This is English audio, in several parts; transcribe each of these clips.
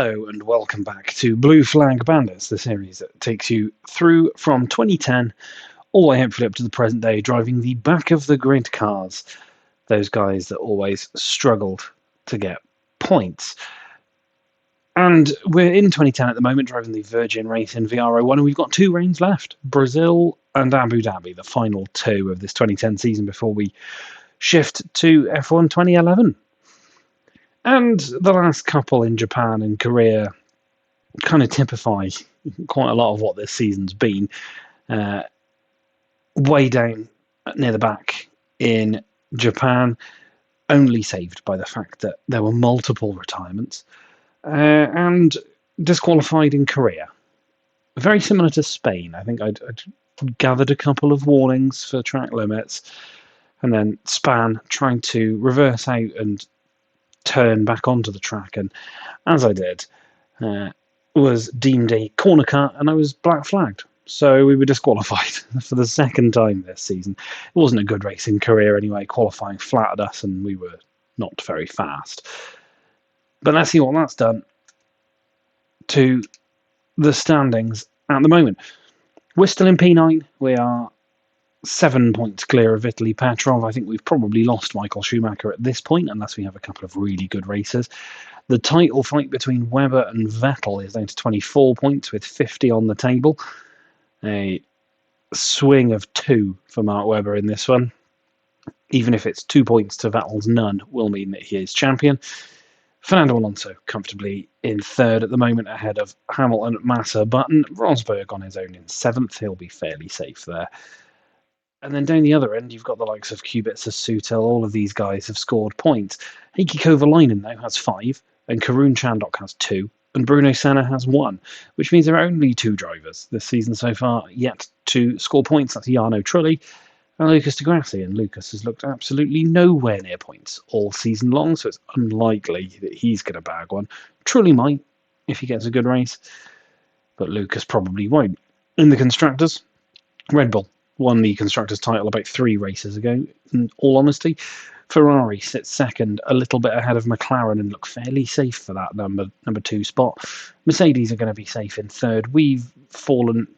Hello and welcome back to Blue Flag Bandits, the series that takes you through from 2010 all the way hopefully up to the present day, driving the back of the grid cars, those guys that always struggled to get points. And we're in 2010 at the moment, driving the Virgin race in VRO1, and we've got 2 reigns left, Brazil and Abu Dhabi, the final 2 of this 2010 season before we shift to F1 2011. And the last couple in Japan and Korea kind of typify quite a lot of what this season's been. Way down near the back in Japan, only saved by the fact that there were multiple retirements, and disqualified in Korea. Very similar to Spain. I think I'd gathered a couple of warnings for track limits, and then Span trying to reverse out and turn back onto the track, and as I did, was deemed a corner cut, and I was black flagged. So we were disqualified for the second time this season. It wasn't a good race in Korea anyway. Qualifying flattered us, and we were not very fast. But let's see what that's done to the standings at the moment. We're still in P9. We are 7 points clear of Vitaly Petrov. I think we've probably lost Michael Schumacher at this point, unless we have a couple of really good races. The title fight between Webber and Vettel is down to 24 points with 50 on the table. A swing of 2 for Mark Webber in this one. Even if it's 2 points to Vettel's none, will mean that he is champion. Fernando Alonso comfortably in 3rd at the moment, ahead of Hamilton, Massa, Button. Rosberg on his own in 7th. He'll be fairly safe there. And then down the other end, you've got the likes of Kubica, Sutil. All of these guys have scored points. Heikki Kovalainen now has 5, and Karun Chandok has 2, and Bruno Senna has 1, which means there are only 2 drivers this season so far yet to score points. That's Jarno Trulli and Lucas di Grassi, and Lucas has looked absolutely nowhere near points all season long, so it's unlikely that he's going to bag one. Trulli might, if he gets a good race, but Lucas probably won't. In the Constructors, Red Bull won the Constructors' title about 3 races ago, in all honesty. Ferrari sits second, a little bit ahead of McLaren, and look fairly safe for that number 2 spot. Mercedes are going to be safe in 3rd. We've fallen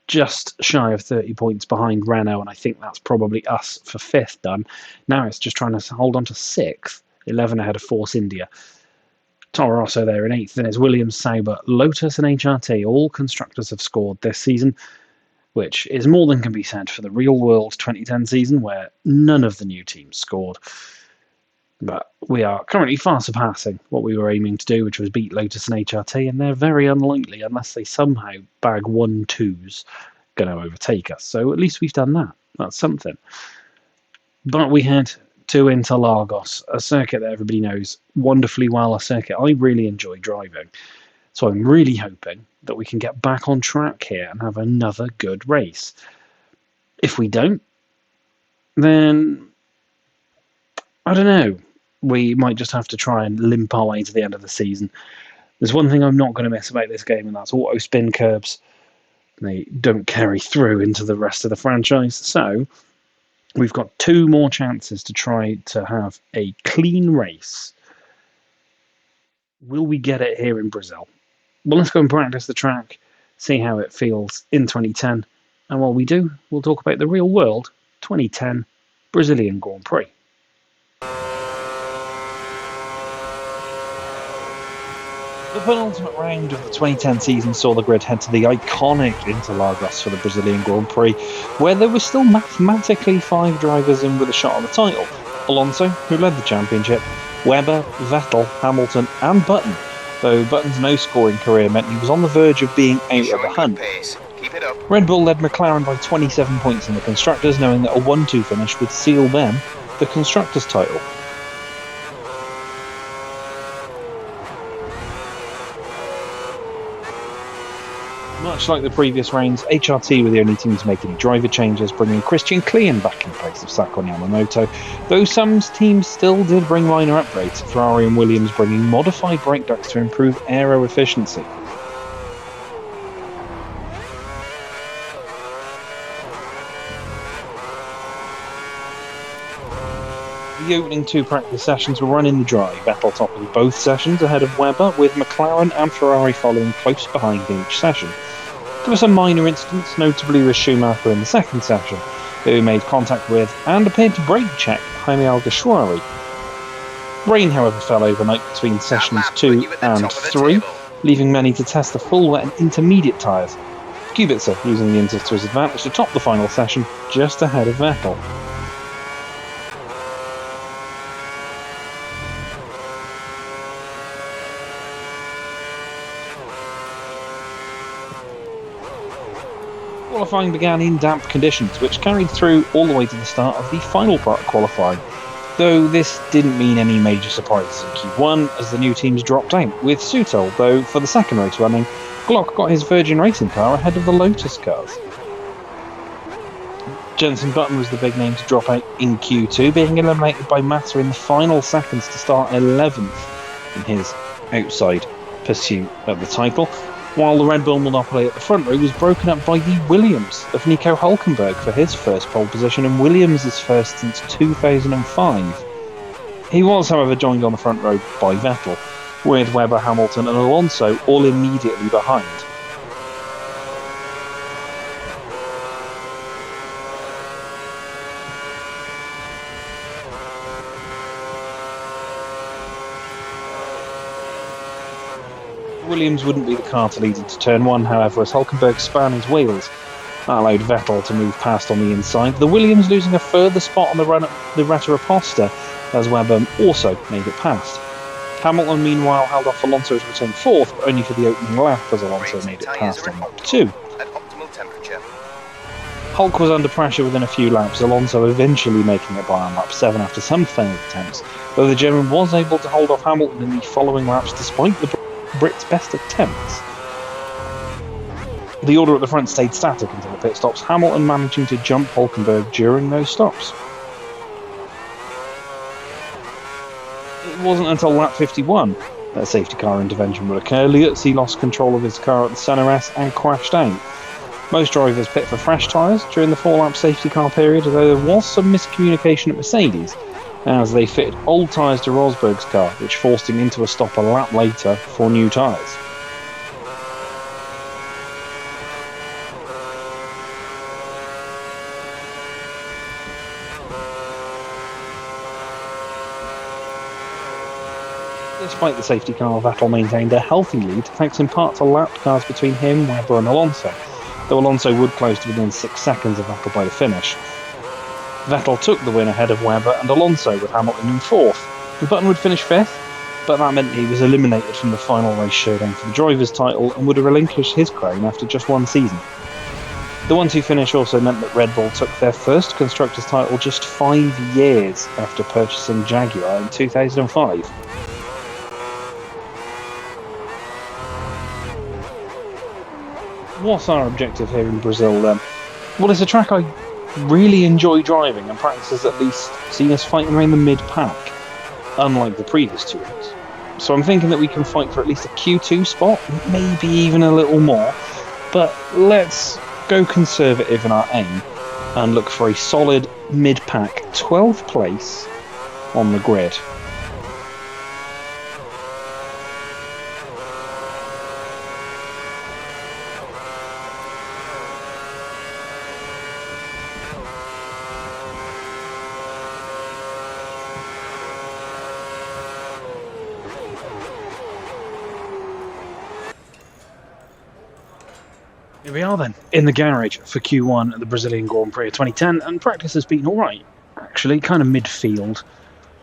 just shy of 30 points behind Renault, and I think that's probably us for 5th done. Now it's just trying to hold on to 6th, 11 ahead of Force India. Toro Rosso there in 8th, then it's Williams, Sauber, Lotus and HRT. All constructors have scored this season, which is more than can be said for the real world 2010 season, where none of the new teams scored. But we are currently far surpassing what we were aiming to do, which was beat Lotus and HRT, and they're very unlikely, unless they somehow bag 1-2s, going to overtake us. So at least we've done that. That's something. But we head to Interlagos, a circuit that everybody knows wonderfully well, a circuit I really enjoy driving. So I'm really hoping that we can get back on track here and have another good race. If we don't, then I don't know. We might just have to try and limp our way to the end of the season. There's one thing I'm not going to miss about this game, and that's auto spin curbs. They don't carry through into the rest of the franchise. So we've got 2 more chances to try to have a clean race. Will we get it here in Brazil? Well, let's go and practice the track, see how it feels in 2010. And while we do, we'll talk about the real world 2010 Brazilian Grand Prix. The penultimate round of the 2010 season saw the grid head to the iconic Interlagos for the Brazilian Grand Prix, where there were still mathematically 5 drivers in with a shot on the title. Alonso, who led the championship, Webber, Vettel, Hamilton and Button, though Button's no-scoring career meant he was on the verge of being out of the hunt. Red Bull led McLaren by 27 points in the Constructors, knowing that a 1-2 finish would seal them the Constructors' title. Much like the previous reigns, HRT were the only team to make any driver changes, bringing Christian Klein back in place of Sakon Yamamoto, though some teams still did bring minor upgrades, Ferrari and Williams bringing modified brake ducts to improve aero efficiency. The opening 2 practice sessions were run in the dry, Vettel topping both sessions ahead of Webber, with McLaren and Ferrari following close behind in each session. There were some minor incidents, notably with Schumacher in the second session, who made contact with and appeared to brake check Jaime Alguersuari. Rain, however, fell overnight between sessions 2 and 3, leaving many to test the full wet and intermediate tyres. Kubica using the inter to his advantage to top the final session, just ahead of Vettel. Qualifying began in damp conditions, which carried through all the way to the start of the final part of qualifying, though this didn't mean any major surprises in Q1 as the new teams dropped out, with Sutil, though for the second race running, Glock got his Virgin Racing car ahead of the Lotus cars. Jenson Button was the big name to drop out in Q2, being eliminated by Massa in the final seconds to start 11th in his outside pursuit of the title, while the Red Bull monopoly at the front row was broken up by the Williams of Nico Hülkenberg for his first pole position, and Williams' first since 2005. He was, however, joined on the front row by Vettel, with Webber, Hamilton and Alonso all immediately behind. Williams wouldn't be the car to lead into turn 1, however, as Hülkenberg span his wheels. That allowed Vettel to move past on the inside, the Williams losing a further spot on the run at the Retro-Aposta, as Webber also made it past. Hamilton, meanwhile, held off Alonso to return 4th, but only for the opening lap, as Alonso made it past on lap 2. Hulk was under pressure within a few laps, Alonso eventually making it by on lap 7 after some failed attempts, though the German was able to hold off Hamilton in the following laps despite the Brit's best attempts. The order at the front stayed static until the pit stops, Hamilton managing to jump Hülkenberg during those stops. It wasn't until lap 51 that a safety car intervention would occur. Liuzzi lost control of his car at the CNRS and crashed out. Most drivers pit for fresh tyres during the 4-lap safety car period, though there was some miscommunication at Mercedes, as they fitted old tyres to Rosberg's car, which forced him into a stop a lap later for new tyres. Despite the safety car, Vettel maintained a healthy lead, thanks in part to lapped cars between him, Webber and Alonso, though Alonso would close to within 6 seconds of Vettel by the finish. Vettel took the win ahead of Webber and Alonso, with Hamilton in 4th. Button would finish 5th, but that meant he was eliminated from the final race showdown for the driver's title and would have relinquished his crown after just one season. The 1-2 finish also meant that Red Bull took their first Constructors' title just 5 years after purchasing Jaguar in 2005. What's our objective here in Brazil then? Well, it's a track I really enjoy driving, and practice has at least seen us fighting around the mid-pack, unlike the previous 2 weeks. So I'm thinking that we can fight for at least a Q2 spot, maybe even a little more, but let's go conservative in our aim and look for a solid mid-pack 12th place on the grid. Here we are then, in the garage for Q1 at the Brazilian Grand Prix of 2010, and practice has been alright, actually, kind of midfield,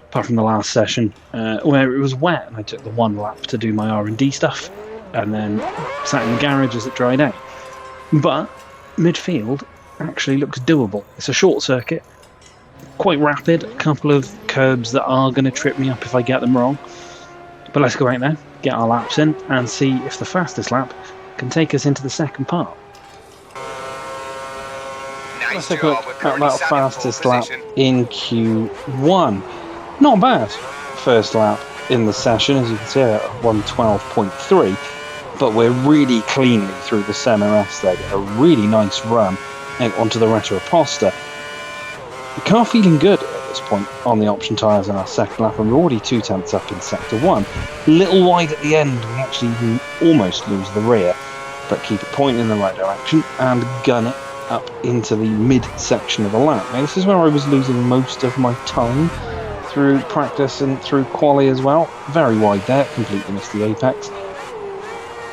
apart from the last session, where it was wet and I took the 1 lap to do my R&D stuff, and then sat in the garage as it dried out. But midfield actually looks doable. It's a short circuit, quite rapid, a couple of curbs that are going to trip me up if I get them wrong. But let's go out there, get our laps in, and see if the fastest lap can take us into the second part. Let's take a look at that fastest lap in Q1. Not bad first lap in the session, as you can see, at 1:12.3, but we're really cleanly through the CNRS there. A really nice run out onto the Retro-Aposta. The car feeling good. this point on the option tyres in our second lap, and we're already 2/10 up in sector 1. Little wide at the end, we actually almost lose the rear, but keep it pointing in the right direction and gun it up into the mid-section of the lap. Now this is where I was losing most of my time through practice and through quali as well. Very wide there, completely missed the apex.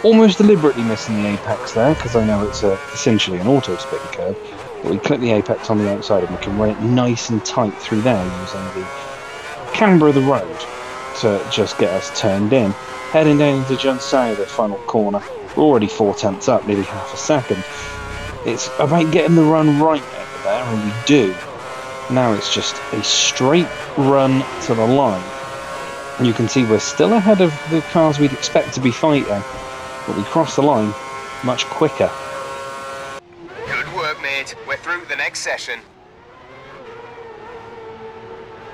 Almost deliberately missing the apex there, because I know it's essentially an auto-spin curve. But we clip the apex on the outside and we can run it nice and tight through there using the camber of the road to just get us turned in. Heading down into Junsao, the final corner. We're already 4/10 up, nearly half a second. It's about getting the run right over there, and we do. Now it's just a straight run to the line. And you can see we're still ahead of the cars we'd expect to be fighting, but we cross the line much quicker. Good work, mate. We're through the next session.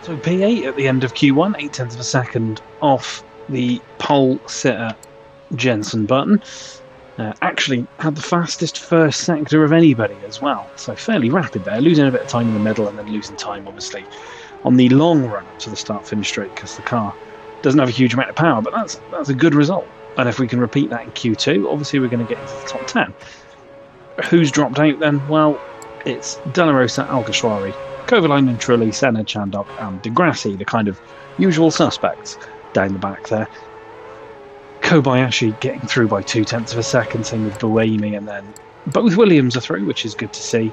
So P8 at the end of Q1, 0.8 of a second off the pole sitter Jensen Button. Actually had the fastest first sector of anybody as well, so fairly rapid there, losing a bit of time in the middle and then losing time obviously on the long run up to the start finish straight because the car doesn't have a huge amount of power, but that's a good result. And if we can repeat that in Q2, obviously we're going to get into the top 10. Who's dropped out then? Well, it's De La Rosa, Alguersuari, Kovalainen, Trulli, Senna, Chandok and Degrassi, the kind of usual suspects down the back there. Kobayashi getting through by 0.2 of a second, same with Buemi, and then both Williams are through, which is good to see.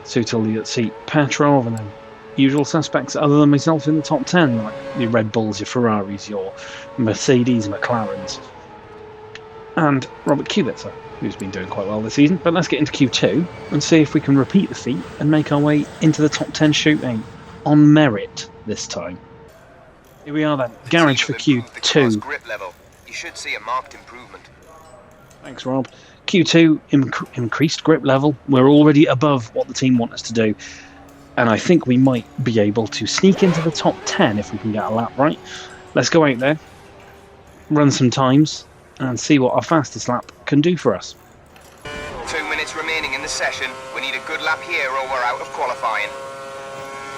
Sutil, Yutzi, Petrov, and then usual suspects other than myself in the top 10, like your Red Bulls, your Ferraris, your Mercedes, McLarens, and Robert Kubica, who's been doing quite well this season. But let's get into Q2 and see if we can repeat the feat and make our way into the top 10 shooting on merit this time. Here we are then, garage for Q2. You should see a marked improvement. Thanks, Rob. Q2 increased grip level. We're already above what the team want us to do, and I think we might be able to sneak into the top 10 if we can get a lap right. Let's go out there, run some times, and see what our fastest lap can do for us. 2 minutes remaining in the session. We need a good lap here or we're out of qualifying.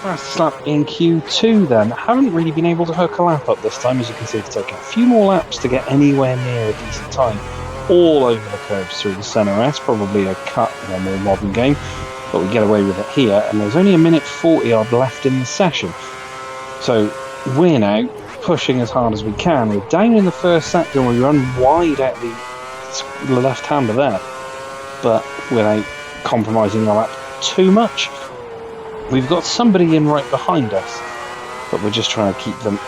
Fastest lap in Q2 then. Haven't really been able to hook a lap up this time, as you can see. It's taken a few more laps to get anywhere near a decent time. All over the curves through the Senna S, probably a cut in a more modern game, but we get away with it here, and there's only 1:40 odd left in the session. So we're now pushing as hard as we can. We're down in the first sector and we run wide out the left-hander there, but without compromising the lap too much. We've got somebody in right behind us, but we're just trying to keep them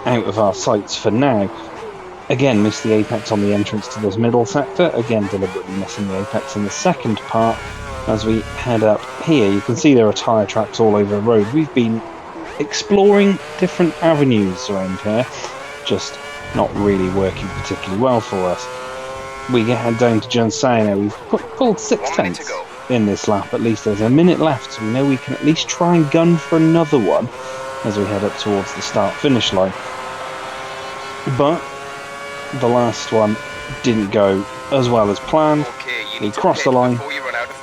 out of our sights for now. Again, missed the apex on the entrance to this middle sector. Again, deliberately missing the apex in the second part. As we head up here, you can see there are tyre tracks all over the road. We've been exploring different avenues around here, just not really working particularly well for us. We head down to Junsao now. We've pulled 6/10 in this lap, at least. There's a minute left, so we know we can at least try and gun for another one as we head up towards the start-finish line. But the last one didn't go as well as planned. We crossed the line,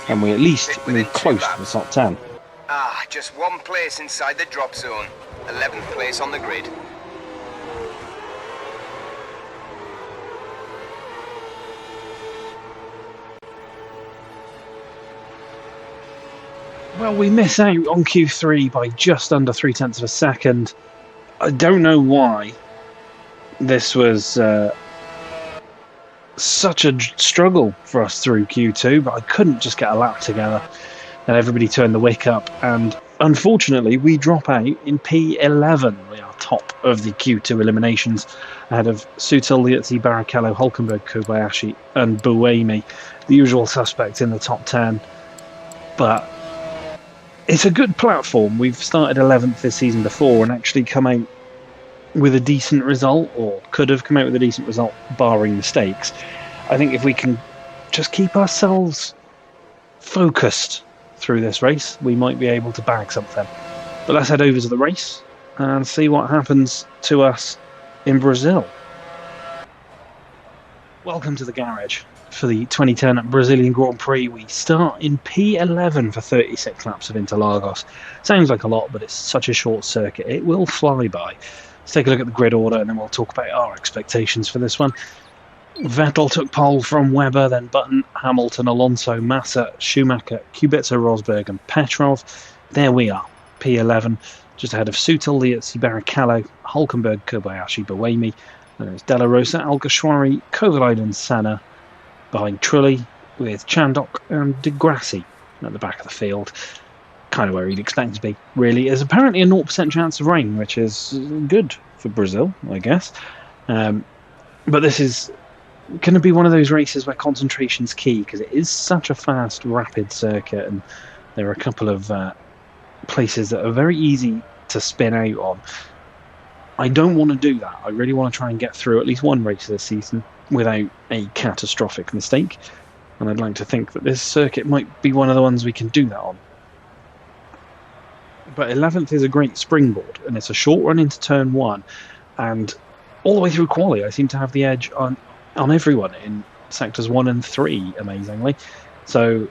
and we at least moved close to the top 10. Just one place inside the drop zone. 11th place on the grid. Well, we miss out on Q3 by just under 0.3 of a second. I don't know why this was such a struggle for us through Q2, but I couldn't just get a lap together. And everybody turned the wick up, and unfortunately we drop out in P11. We are top of the Q2 eliminations, ahead of Sutil, Lietzi, Barrichello, Hulkenberg, Kobayashi and Buemi, the usual suspects in the top 10. But it's a good platform. We've started 11th this season before and actually come out with a decent result, or could have come out with a decent result barring mistakes. I think if we can just keep ourselves focused through this race, we might be able to bag something. But let's head over to the race and see what happens to us in Brazil. Welcome to the garage. for the 2010 Brazilian Grand Prix. We start in P11 for 36 laps of Interlagos. Sounds like a lot, but it's such a short circuit. It will fly by. Let's take a look at the grid order, and then we'll talk about our expectations for this one. Vettel took pole from Webber, then Button, Hamilton, Alonso, Massa, Schumacher, Kubica, Rosberg and Petrov. There we are, P11, just ahead of Sutil, Lietzi, Barrichello, Hulkenberg, Kobayashi, Buemi. Then there's Della Rosa, Alguersuari, Kovalainen, Senna, behind Trulli, with Chandok and De Grassi at the back of the field. Kind of where you'd expect to be, really. There's apparently a 0% chance of rain, which is good for Brazil, I guess. But this is going to be one of those races where concentration's key, because it is such a fast, rapid circuit, and there are a couple of places that are very easy to spin out on. I don't want to do that. I really want to try and get through at least one race this season without a catastrophic mistake, and I'd like to think that this circuit might be one of the ones we can do that on. But 11th is a great springboard, and it's a short run into turn 1, and all the way through quali I seem to have the edge on everyone in sectors 1 and 3, amazingly. So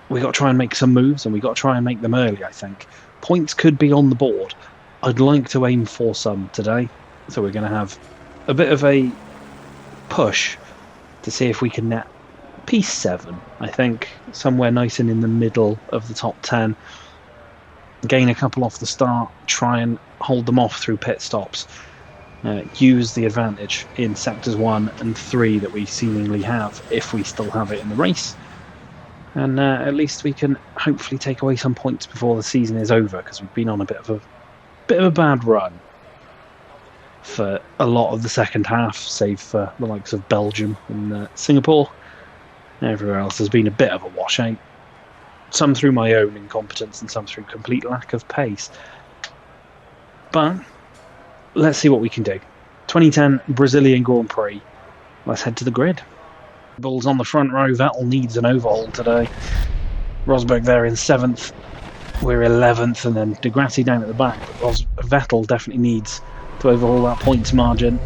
we got to try and make some moves, and we got to try and make them early, I think. Points could be on the board. I'd like to aim for some today, so we're going to have a bit of a push to see if we can net P7, I think, somewhere nice and in the middle of the top 10. Gain a couple off the start, try and hold them off through pit stops. Use the advantage in sectors 1 and 3 that we seemingly have, if we still have it in the race. And at least we can hopefully take away some points before the season is over, because we've been on a bit of a bad run for a lot of the second half, save for the likes of Belgium and Singapore. Everywhere else has been a bit of a washout. Some through my own incompetence and some through complete lack of pace. But let's see what we can do. 2010 Brazilian Grand Prix. Let's head to the grid. Bulls on the front row. Vettel needs an overhaul today. Rosberg there in 7th. We're 11th, and then De Grassi down at the back. But Vettel definitely needs to overhaul that points margin.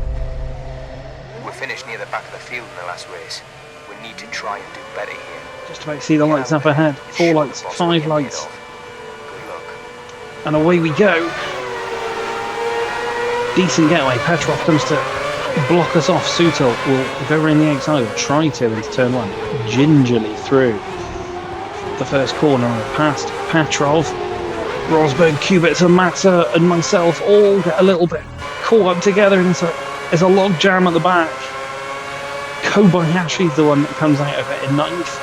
We finished near the back of the field in the last race. We need to try and do better here. Just about to see the lights up ahead. 4 lights, 5 lights. Good luck. And away we go. Decent getaway. Petrov comes to block us off. Sutil will go around the outside, or try to, into turn 1. Gingerly through the first corner, past Petrov. Rosberg, Kubica, Massa and myself all get a little bit caught up together, and it's a log jam at the back. Kobayashi's the one that comes out of it in 9th.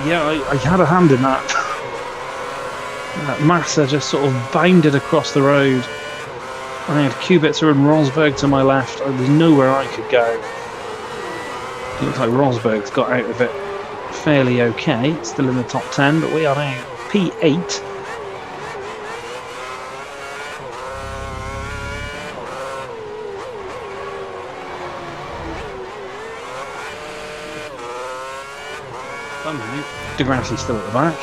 Yeah, I had a hand in that. Massa just sort of bounded across the road. I had Kubica and Rosberg to my left. There's nowhere I could go. It looks like Rosberg's got out of it fairly okay. Still in the top 10, but we are now P8. Somehow, De Grassi's still at the back.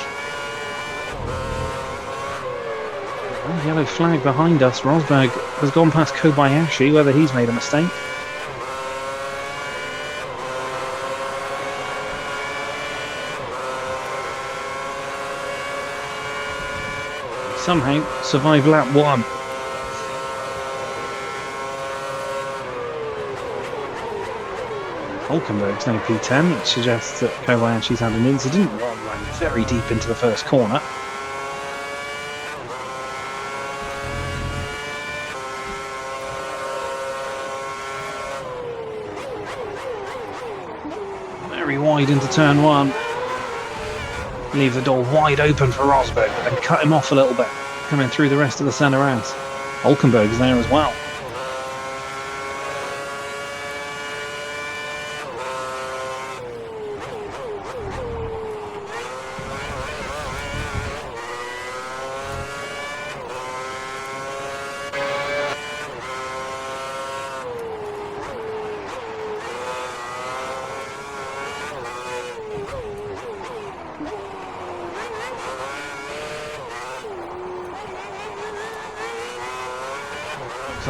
Oh, yellow flag behind us. Rosberg has gone past Kobayashi, whether he's made a mistake. Somehow survived lap 1. Hulkenberg's now P10, which suggests that Kobayashi's had an incident. Ran very deep into the first corner. Very wide into turn 1. Leave the door wide open for Rosberg, but then cut him off a little bit, coming through the rest of the centre house. Hulkenberg's there as well.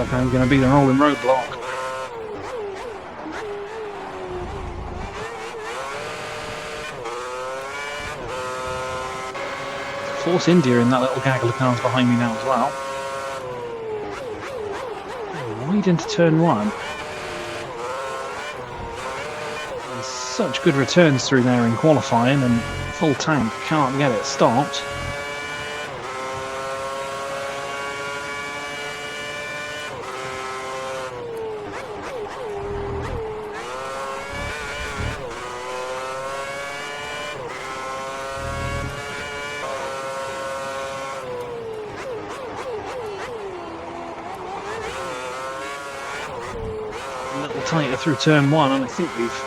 like I'm going to be the rolling roadblock. Force India in that little gaggle of cars behind me now as well. Wide into turn 1. And such good returns through there in qualifying, and full tank can't get it stopped. Tighter through turn 1, and I think we've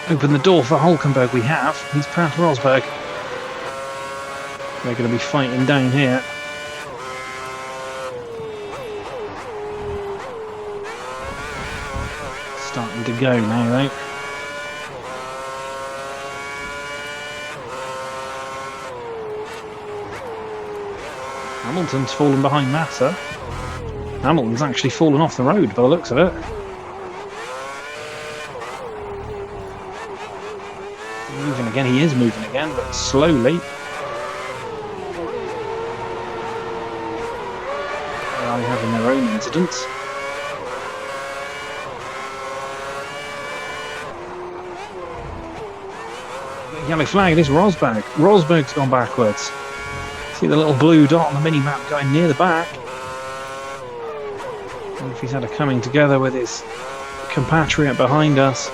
opened the door for Hulkenberg. We have. He's past Rosberg. They're going to be fighting down here. Starting to go now, though. Hamilton's fallen behind Massa. Hamilton's actually fallen off the road by the looks of it. Moving again, he is moving again, but slowly. They are having their own incidents. Yellow flag, this Rosberg. Rosberg's gone backwards. See the little blue dot on the mini-map going near the back. And if he's had a coming together with his compatriot behind us.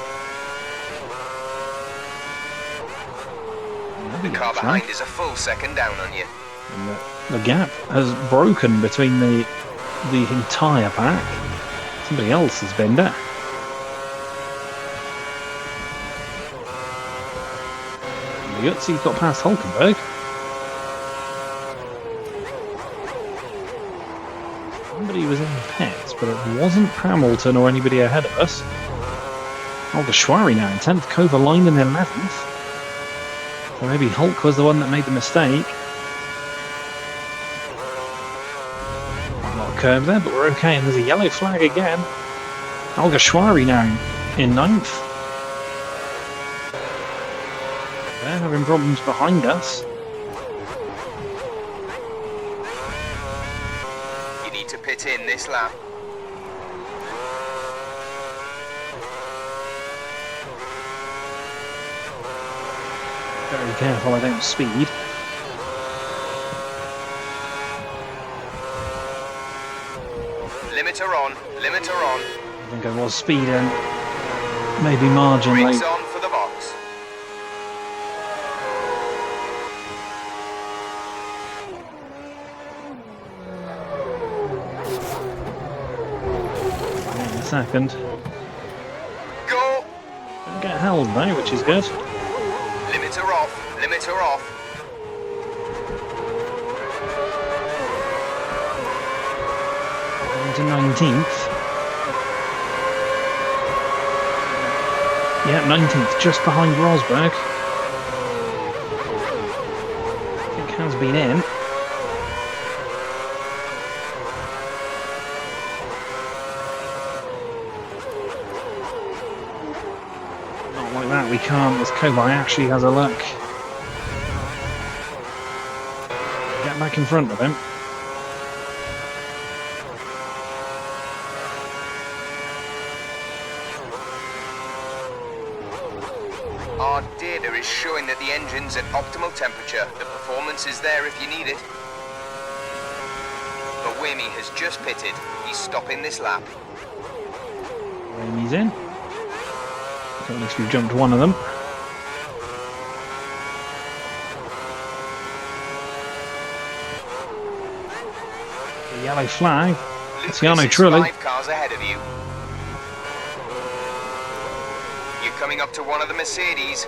The car behind is a full second down on you. And the gap has broken between the entire pack. Somebody else has been there. Yutzi's got past Hulkenberg. Somebody was in the pits, but it wasn't Hamilton or anybody ahead of us. Adisswanto now in 10th, Kovalainen in 11th. So maybe Hulk was the one that made the mistake. A lot of curve there, but we're okay. And there's a yellow flag again. Adisswanto now in 9th. They're having problems behind us. You need to pit in this lap. Very careful I don't speed. Limiter on, limiter on. I think I was speeding. Maybe marginally. Brakes on for the box. In a second. Go! Don't get held now, which is good. Limiter off, limiter off. Into 19th. Yeah, 19th, just behind Rosberg. I think has been in. Not like that, we can't, as Kobayashi has a look. Get back in front of him. Our data is showing that the engine's at optimal temperature. The performance is there if you need it. But Wimmy has just pitted. He's stopping this lap. Amy's in. So at least we've jumped one of them. The yellow flag. Tiano Trulli. 5 cars ahead of you. You're coming up to one of the Mercedes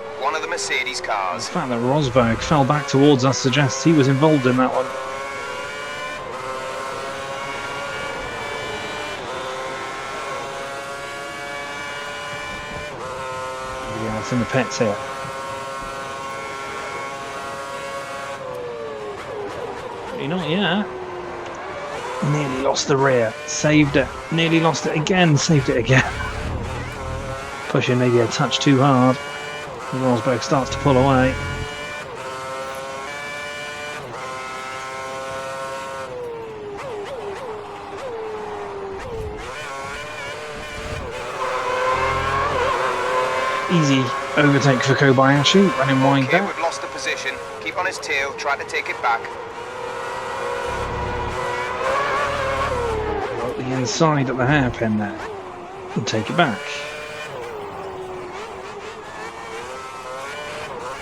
cars. The fact that Rosberg fell back towards us suggests he was involved in that one. Yeah, it's in the pits here. Not yet. Nearly lost the rear. saved it, nearly lost it again, saved it again. Pushing maybe a touch too hard. Rosberg starts to pull away. Easy overtake for Kobayashi, running wide there. We've lost the position. Keep on his tail, try to take it back. Got the inside at the hairpin there. And take it back.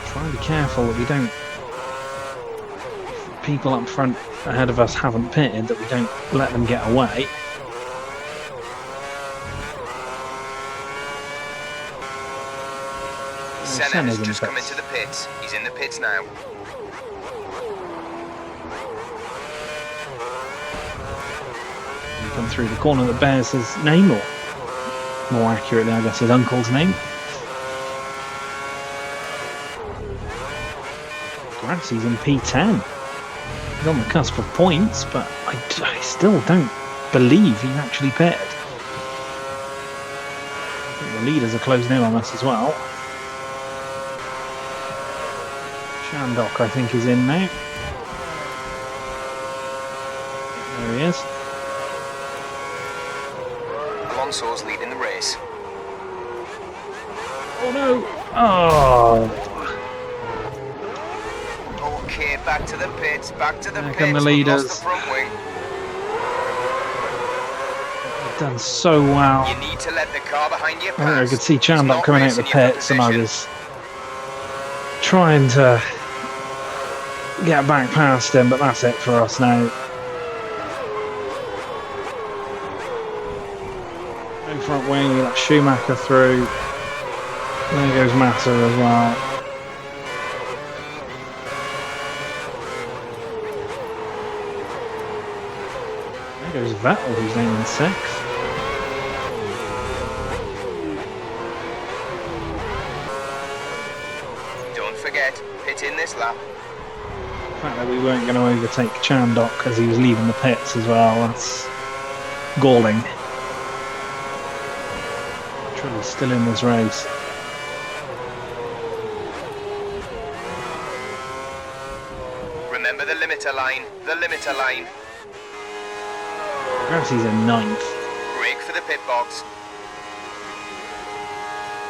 Try and be careful that we don't... people up front ahead of us haven't pitted, that we don't let them get away. Senna has just come into the pits. He's in the pits now. He come through the corner that bears his name, or more accurately, I guess, his uncle's name. Grassi's in P10. He's on the cusp of points, but I still don't believe he actually pitted. I think the leaders are closing in on us as well. Shandok, I think, is in now. There he is. Alonso's leading the race. Oh no! Oh! Okay, back to the pits, back to the There pits. come the We've leaders. lost the front wing. They've done so well. You need to let the car behind you pass. I could see He's Chandok not coming out of the racing you for pits, and I position. was trying to get back past him, but that's it for us now. No front wing, we let Schumacher through. There goes Massa as well. There goes Vettel, who's now in 6th. Don't forget, pit in this lap. The fact that we weren't going to overtake Chandok because he was leaving the pits as well, that's galling. Truly still in this race. Remember the limiter line, the limiter line. Grassi's in 9th. Brake for the pit box.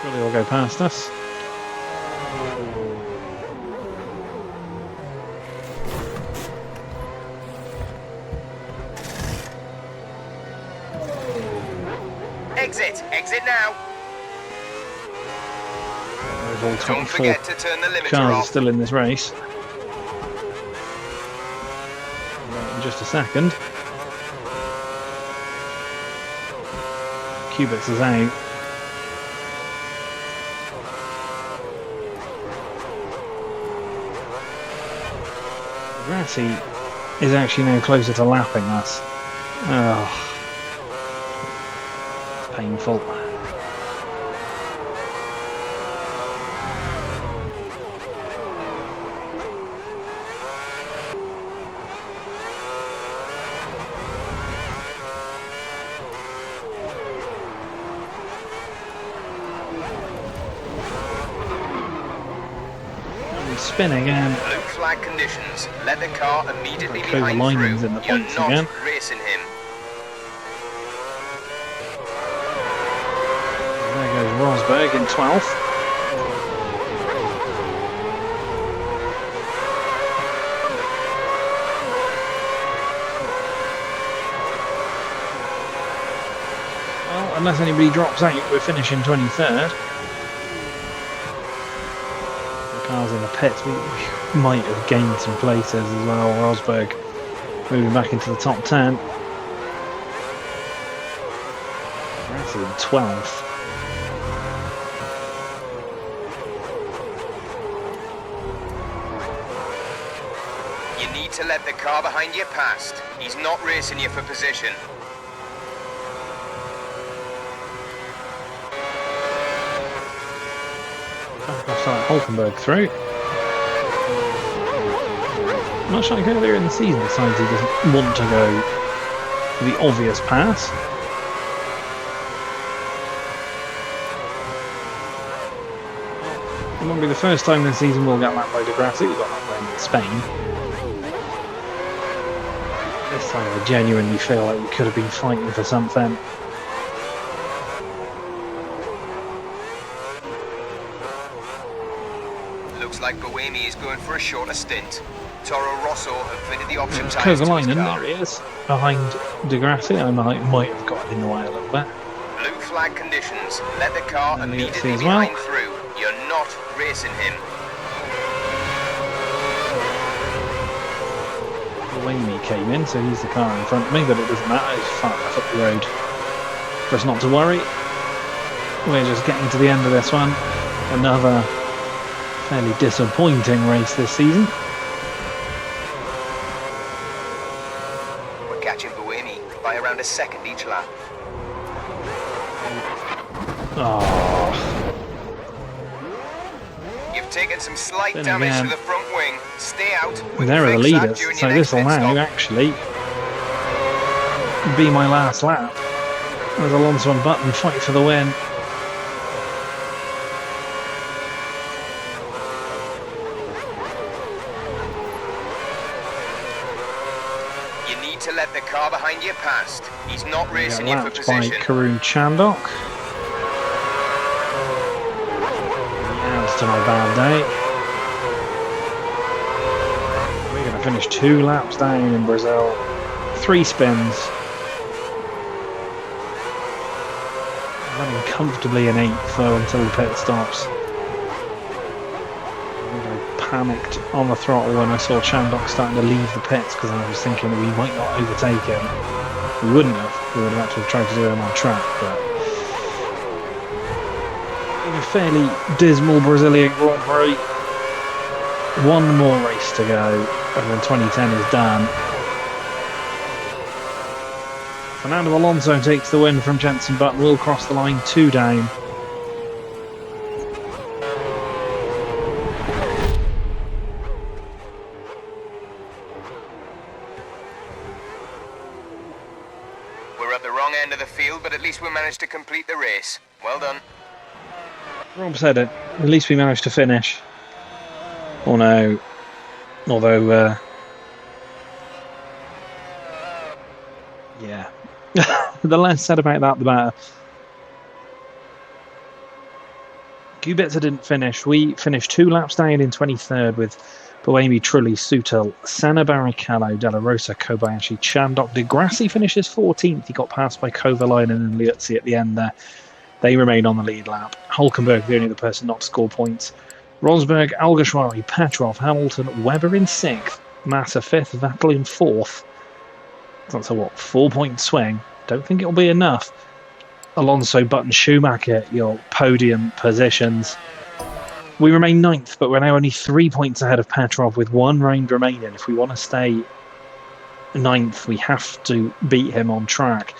Really all go past us. Exit, exit now. There's all Don't 24 forget to turn the limiter cars are off. still in this race. Right, in just a second. Cubits is out. Grassi is actually now closer to lapping us. Oh, it's painful. Spin again. Blue flag conditions. Let the car immediately Close the behind linings through. in the You're points not again. racing him. There goes Rosberg in 12th. Well, unless anybody drops out, we're finishing 23rd. The car's in the pits. We might have gained some places as well. Rosberg moving back into the top 10. That's in 12th. You need to let the car behind you past. He's not racing you for position. Offside Hulkenberg through. Much like earlier in the season, decides he doesn't want to go the obvious pass. It won't be the first time this season we'll get lapped by Degrassi. We got lapped by him in Spain. This time I genuinely feel like we could have been fighting for something. Looks like Boemi is going for a shorter stint. Toro Rosso have fitted the option tyres to his Kovalainen, car. there he is, behind Degrassi. I might have got in the way a little bit. Blue flag conditions. Let the car And immediately as well. behind through. You're not racing him. Boemi came in, so he's the car in front of me, but it doesn't matter, he's far enough up the road for us not to worry. We're just getting to the end of this one. Another fairly disappointing race this season. We're catching Boemi by around a second each lap. Oh, You've taken some slight Then damage again, to the front wing. Stay out. We there can are the fix that leaders, during so your this will next pit now stop. actually be my last lap. As Alonso and Button fight for the win. You need to let the car behind you past. He's not We get racing you for lapped by position. Karun Chandok. Adds to my bad day. We're going to finish 2 laps down in Brazil. 3 spins. Running comfortably in 8th though until the pit stops. I panicked on the throttle when I saw Chandok starting to leave the pits because I was thinking that we might not overtake him. We wouldn't have. We would have had to have tried to do him on track, but in a fairly dismal Brazilian Grand Prix. One more race to go, and then 2010 is done. Fernando Alonso takes the win from Jenson Button. Will cross the line, 2 down. We're at the wrong end of the field, but at least we managed to complete the race. Well done. Rob said it. At least we managed to finish. Oh no. Although, yeah. The less said about that, the better. Kubica didn't finish. We finished 2 laps down in 23rd with Boemi, Trulli, Sutil, Senna, Barrichello, Della Rosa, Kobayashi, Chandok. Degrassi finishes 14th. He got passed by Kovalainen and Liuzzi at the end there. They remain on the lead lap. Hulkenberg, the only other person not to score points. Rosberg, Alguersuari, Petrov, Hamilton, Webber in 6th, Massa 5th, Vettel in 4th. That's a 4-point swing. Don't think it'll be enough. Alonso, Button, Schumacher, your podium positions. We remain 9th, but we're now only 3 points ahead of Petrov with 1 round remaining. If we want to stay 9th, we have to beat him on track.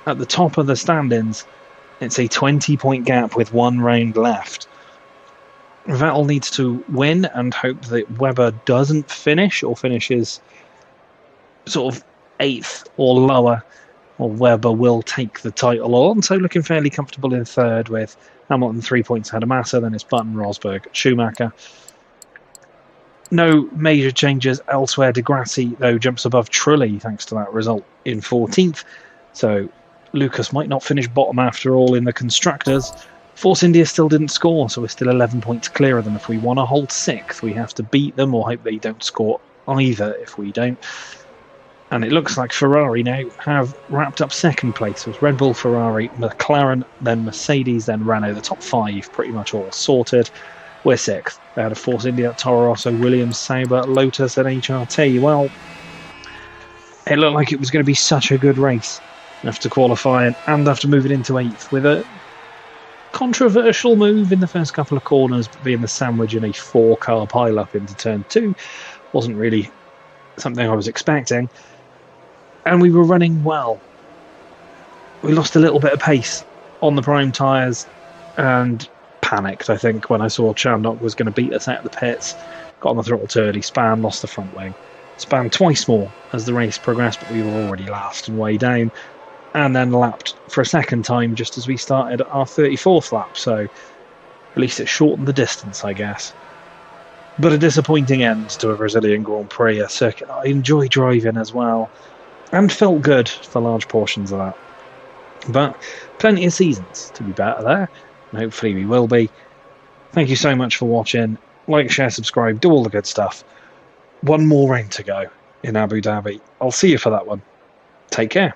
At the top of the standings, it's a 20-point gap with 1 round left. Vettel needs to win and hope that Webber doesn't finish or finishes sort of 8th or lower, or Webber will take the title on. So looking fairly comfortable in 3rd with Hamilton 3 points ahead of Massa. Then it's Button, Rosberg, Schumacher. No major changes elsewhere. Degrassi, though, jumps above Trulli thanks to that result in 14th. So Lucas might not finish bottom after all in the Constructors. Force India still didn't score, so we're still 11 points clear of them. If we want to hold 6th, we have to beat them or hope they don't score either if we don't. And it looks like Ferrari now have wrapped up 2nd place. It was Red Bull, Ferrari, McLaren, then Mercedes, then Renault. The top 5 pretty much all sorted. We're 6th. They had a Force India, Toro Rosso, Williams, Sauber, Lotus and HRT. Well, it looked like it was going to be such a good race after qualifying and after moving into 8th with a controversial move in the first couple of corners, being the sandwich in a 4-car pile-up into turn 2. Wasn't really something I was expecting. And we were running well. We lost a little bit of pace on the prime tyres and panicked, I think, when I saw Chandok was going to beat us out of the pits. Got on the throttle too early, span, lost the front wing. span twice more as the race progressed, but we were already last and way down, and then lapped for a second time just as we started our 34th lap, so at least it shortened the distance, I guess. But a disappointing end to a Brazilian Grand Prix, a circuit I enjoy driving as well, and felt good for large portions of that. But plenty of seasons to be better there, and hopefully we will be. Thank you so much for watching. Like, share, subscribe, do all the good stuff. One more round to go in Abu Dhabi. I'll see you for that one. Take care.